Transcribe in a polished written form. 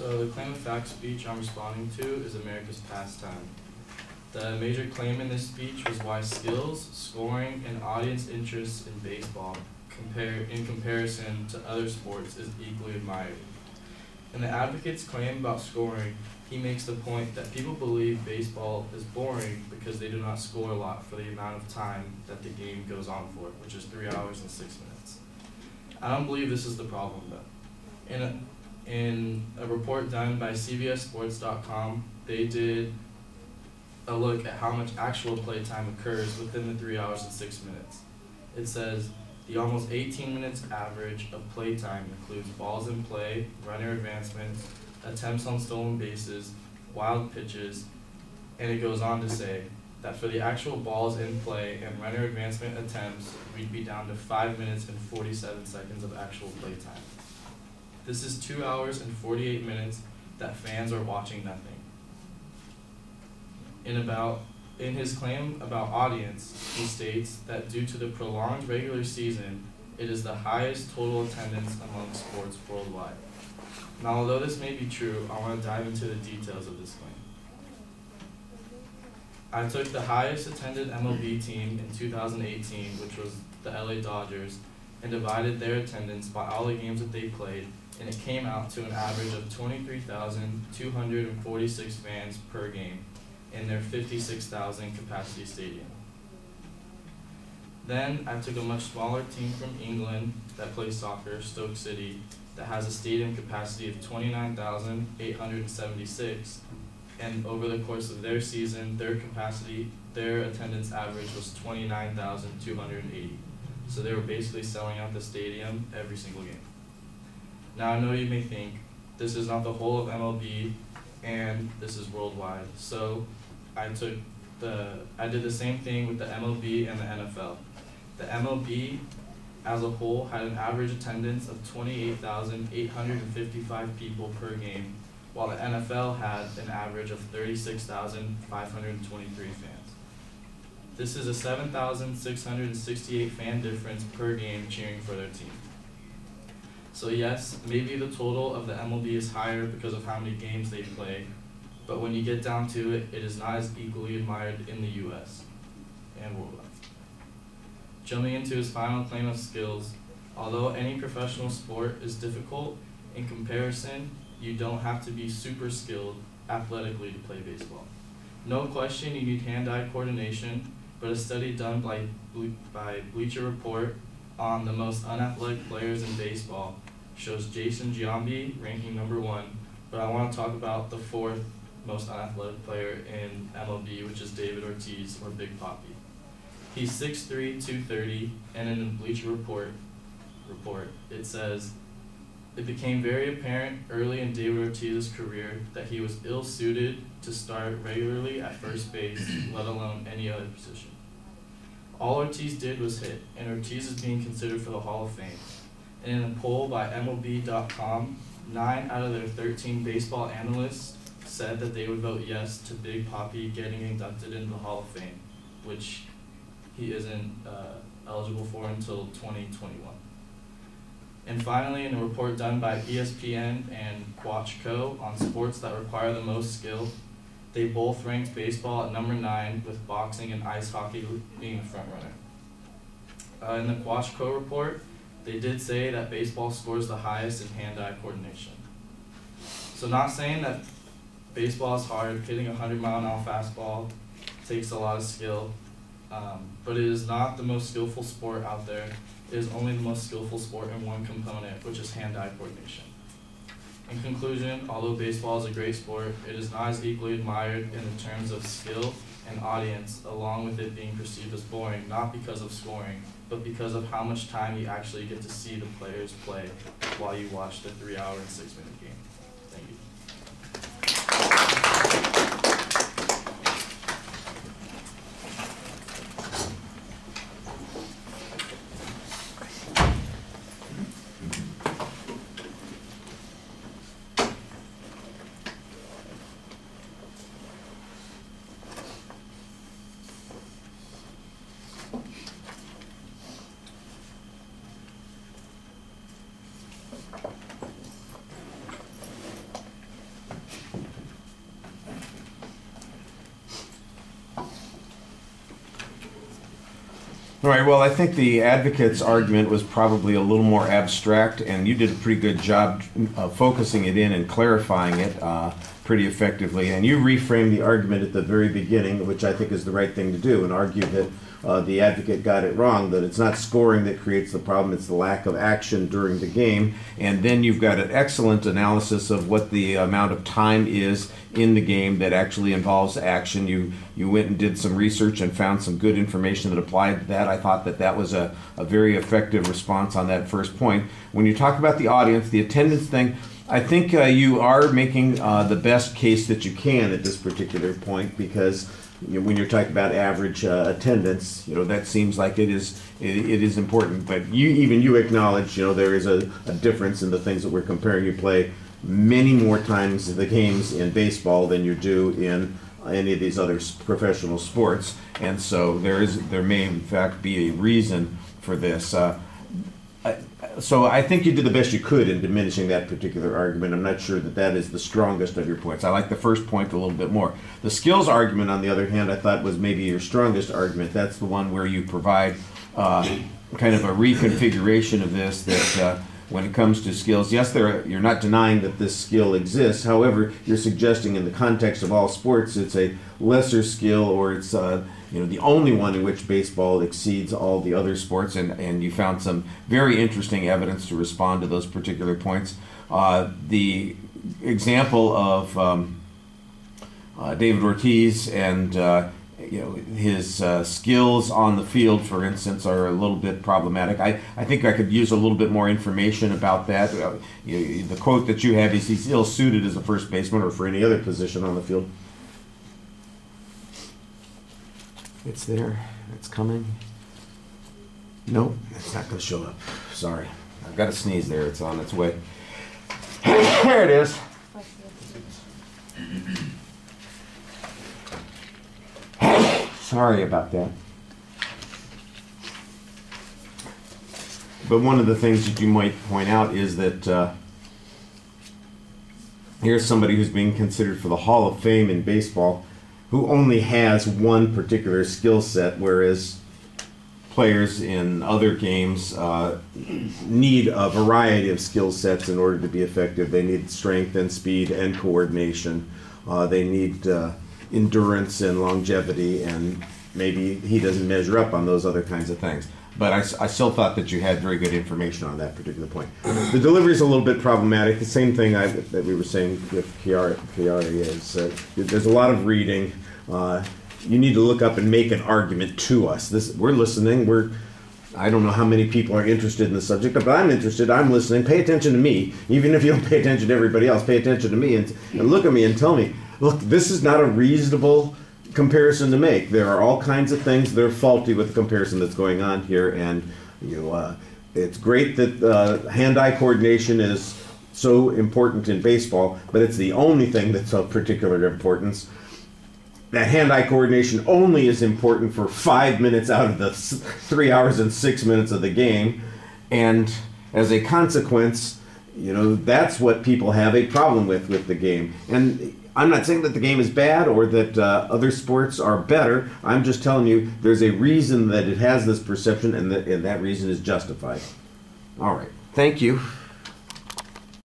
So the claim of fact speech I'm responding to is America's pastime. The major claim in this speech was why skills, scoring, and audience interest in baseball in comparison to other sports is equally admired. In the advocate's claim about scoring, he makes the point that people believe baseball is boring because they do not score a lot for the amount of time that the game goes on for, which is 3 hours and 6 minutes. I don't believe this is the problem though. In a report done by CBSSports.com, they did a look at how much actual play time occurs within the 3 hours and 6 minutes. It says the almost 18 minutes average of play time includes balls in play, runner advancements, attempts on stolen bases, wild pitches, and it goes on to say that for the actual balls in play and runner advancement attempts, we'd be down to 5 minutes and 47 seconds of actual play time. This is 2 hours and 48 minutes that fans are watching nothing. In his claim about audience, he states that due to the prolonged regular season, it is the highest total attendance among sports worldwide. Now, although this may be true, I want to dive into the details of this claim. I took the highest attended MLB team in 2018, which was the LA Dodgers, and divided their attendance by all the games that they played, and it came out to an average of 23,246 fans per game in their 56,000 capacity stadium. Then I took a much smaller team from England that plays soccer, Stoke City, that has a stadium capacity of 29,876, and over the course of their season, their attendance average was 29,280. So they were basically selling out the stadium every single game. Now I know you may think, this is not the whole of MLB, and this is worldwide. So I did the same thing with the MLB and the NFL. The MLB as a whole had an average attendance of 28,855 people per game, while the NFL had an average of 36,523 fans. This is a 7,668 fan difference per game cheering for their team. So yes, maybe the total of the MLB is higher because of how many games they play, but when you get down to it, it is not as equally admired in the US and worldwide. Jumping into his final claim of skills, although any professional sport is difficult, in comparison, you don't have to be super skilled athletically to play baseball. No question you need hand-eye coordination, but a study done by Bleacher Report on the most unathletic players in baseball shows Jason Giambi ranking #1, but I want to talk about the 4th most unathletic player in MLB, which is David Ortiz, or Big Papi. He's 6'3", 230, and in the Bleacher Report, it says, it became very apparent early in David Ortiz's career that he was ill-suited to start regularly at first base, let alone any other position. All Ortiz did was hit, and Ortiz is being considered for the Hall of Fame. And in a poll by MLB.com, 9 out of their 13 baseball analysts said that they would vote yes to Big Papi getting inducted into the Hall of Fame, which he isn't eligible for until 2021. And finally, in a report done by ESPN and Quatchco on sports that require the most skill, they both ranked baseball at #9, with boxing and ice hockey being the front runner. In the Quatchco report, they did say that baseball scores the highest in hand-eye coordination. So not saying that baseball is hard, hitting a 100-mile-an-hour fastball takes a lot of skill, but it is not the most skillful sport out there. It is only the most skillful sport in one component, which is hand-eye coordination. In conclusion, although baseball is a great sport, it is not as equally admired in the terms of skill and audience, along with it being perceived as boring, not because of scoring, but because of how much time you actually get to see the players play while you watch the 3 hour and 6 minute game. Thank you. All right, well, I think the advocate's argument was probably a little more abstract, and you did a pretty good job focusing it in and clarifying it pretty effectively. And you reframed the argument at the very beginning, which I think is the right thing to do, and argue that the advocate got it wrong, that it's not scoring that creates the problem, it's the lack of action during the game. And then you've got an excellent analysis of what the amount of time is in the game that actually involves action. You went and did some research and found some good information that applied to that. I thought that that was a very effective response on that first point. When you talk about the audience, the attendance thing, I think you are making the best case that you can at this particular point, because when you're talking about average attendance, that seems like it is important. But you acknowledge, there is a difference in the things that we're comparing. You play many more times the games in baseball than you do in any of these other professional sports, and so there may in fact be a reason for this. So I think you did the best you could in diminishing that particular argument. I'm not sure that that is the strongest of your points. I like the first point a little bit more. The skills argument, on the other hand, I thought was maybe your strongest argument. That's the one where you provide kind of a reconfiguration of this, that when it comes to skills, yes, you're not denying that this skill exists. However, you're suggesting in the context of all sports, it's a lesser skill, or it's the only one in which baseball exceeds all the other sports, and you found some very interesting evidence to respond to those particular points. The example of David Ortiz and his skills on the field, for instance, are a little bit problematic. I think I could use a little bit more information about that. The quote that you have is, he's ill-suited as a first baseman or for any other position on the field. It's there. It's coming. Nope, it's not going to show up. Sorry. I've got to sneeze there. It's on its way. There it is. Sorry about that. But one of the things that you might point out is that here's somebody who's being considered for the Hall of Fame in baseball, who only has one particular skill set, whereas players in other games need a variety of skill sets in order to be effective. They need strength and speed and coordination. They need endurance and longevity, and maybe he doesn't measure up on those other kinds of things. But I still thought that you had very good information on that particular point. The delivery is a little bit problematic. The same thing that we were saying with Chiari is there's a lot of reading. You need to look up and make an argument to us. We're listening. I don't know how many people are interested in the subject, but I'm interested. I'm listening. Pay attention to me. Even if you don't pay attention to everybody else, pay attention to me and look at me and tell me, look, this is not a reasonable comparison to make. There are all kinds of things that are faulty with the comparison that's going on here, and it's great that hand-eye coordination is so important in baseball, but it's the only thing that's of particular importance. That hand-eye coordination only is important for 5 minutes out of the 3 hours and 6 minutes of the game, and as a consequence, that's what people have a problem with the game. And I'm not saying that the game is bad or that other sports are better. I'm just telling you there's a reason that it has this perception, and that reason is justified. All right. Thank you.